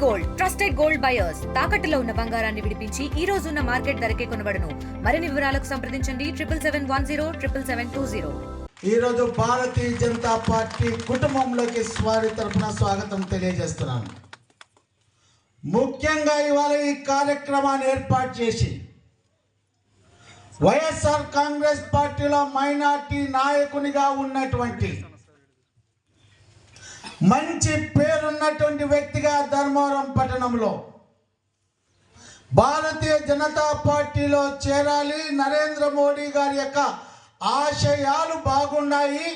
Gold trusted gold buyers తాకట్టులో ఉన్న బంగారాన్ని విడిపించి ఈ రోజు ఉన్న మార్కెట్ ధరకే కొనబడును. మరిన్ని వివరాలకు సంప్రదించండి 7771077720. ఈ రోజు భారతీయ జనతా పార్టీ కుటుంబంలోకి వారి తరపున స్వాగతం తెలియజేస్తున్నాను. ముఖ్యంగా ఇవాళ ఈ కార్యక్రమాన్ని ఏర్పాటు చేసి వైఎస్ఆర్ కాంగ్రెస్ పార్టీలో మైనార్టీ నాయకునిగా ఉన్నటువంటి మంచి పేరున్నటువంటి వ్యక్తిగా ధర్మవరం పట్టణంలో భారతీయ జనతా పార్టీలో చేరాలి, నరేంద్ర మోడీ గారి యొక్క ఆశయాలు బాగున్నాయి,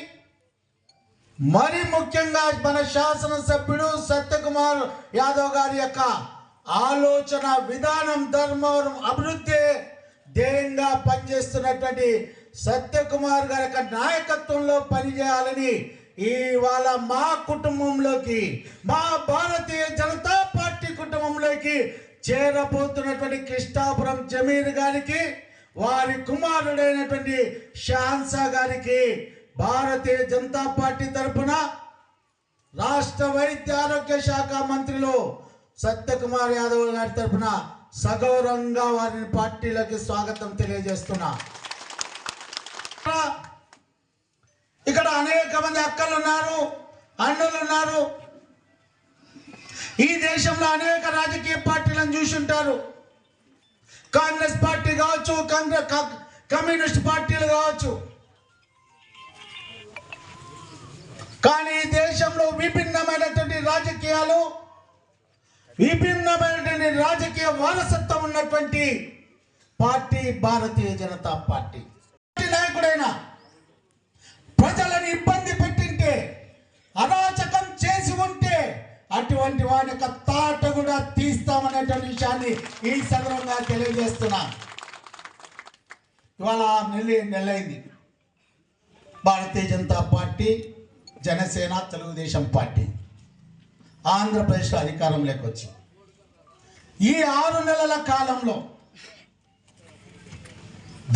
మరి ముఖ్యంగా మన శాసనసభ్యుడు సత్యకుమార్ యాదవ్ గారి యొక్క ఆలోచన విధానం ధర్మవరం అభివృద్ధి ధ్యేయంగా పనిచేస్తున్నటువంటి సత్యకుమార్ గారి యొక్క నాయకత్వంలో పనిచేయాలని ఇవాళ మా కుటుంబంలోకి, మా భారతీయ జనతా పార్టీ కుటుంబంలోకి చేరబోతున్నటువంటి కృష్ణాపురం జమీర్ గారికి, వారి కుమారుడైనటువంటి షాన్సా గారికి భారతీయ జనతా పార్టీ తరఫున రాష్ట్ర వైద్య ఆరోగ్య శాఖ మంత్రులు సత్యకుమార్ యాదవ్ గారి తరఫున సగౌరవంగా వారిని పార్టీలోకి స్వాగతం తెలియజేస్తున్నా. ఇక్కడ అనేక మంది అక్కలు ఉన్నారు, అన్నలు ఉన్నారు. ఈ దేశంలో అనేక రాజకీయ పార్టీలను చూసుంటారు. కాంగ్రెస్ పార్టీ కావచ్చు, కమ్యూనిస్ట్ పార్టీలు కావచ్చు. కానీ ఈ దేశంలో విభిన్నమైనటువంటి రాజకీయాలు, విభిన్నమైనటువంటి రాజకీయ వారసత్వం ఉన్నటువంటి పార్టీ భారతీయ జనతా పార్టీ. నాయకుడైనా ప్రజలను ఇబ్బంది పెట్టింటే, అరాచకం చేసి ఉంటే అటువంటి వారి యొక్క తాట కూడా తీస్తామనేటువంటి విషయాన్ని ఈ సందర్భంగా తెలియజేస్తున్నా. ఇవాళ నెలైంది భారతీయ జనతా పార్టీ, జనసేన, తెలుగుదేశం పార్టీ ఆంధ్రప్రదేశ్లో అధికారంలోకి వచ్చి ఈ 6 నెలల కాలంలో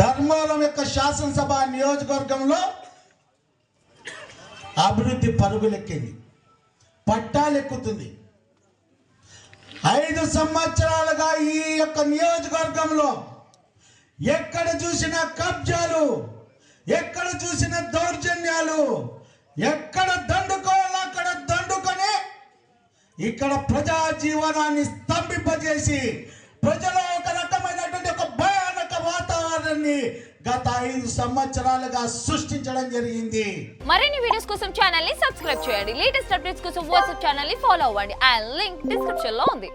ధర్మవరం యొక్క శాసనసభ నియోజకవర్గంలో అభివృద్ధి పరుగులెక్కింది, పట్టాలెక్కుతుంది. 5 సంవత్సరాలుగా ఈ యొక్క నియోజకవర్గంలో ఎక్కడ చూసిన కబ్జాలు, ఎక్కడ చూసిన దౌర్జన్యాలు, ఎక్కడ దండుకోవాలో అక్కడ దండుకొని ఇక్కడ ప్రజా జీవనాన్ని స్తంభింపజేసి ప్రజలు ఒక రకమైనటువంటి ఒక భయానక వాతావరణాన్ని గత 5 సంవత్సరాలుగా సృష్టించడం జరిగింది. మరిన్ని వీడియోస్ కోసం ఛానల్ ని సబ్స్క్రైబ్ చేయండి. లేటెస్ట్ అప్డేట్స్ కోసం వాట్సాప్ ఛానల్ ని ఫాలో అవ్వండి. ఆ లింక్ డిస్క్రిప్షన్ లో ఉంది.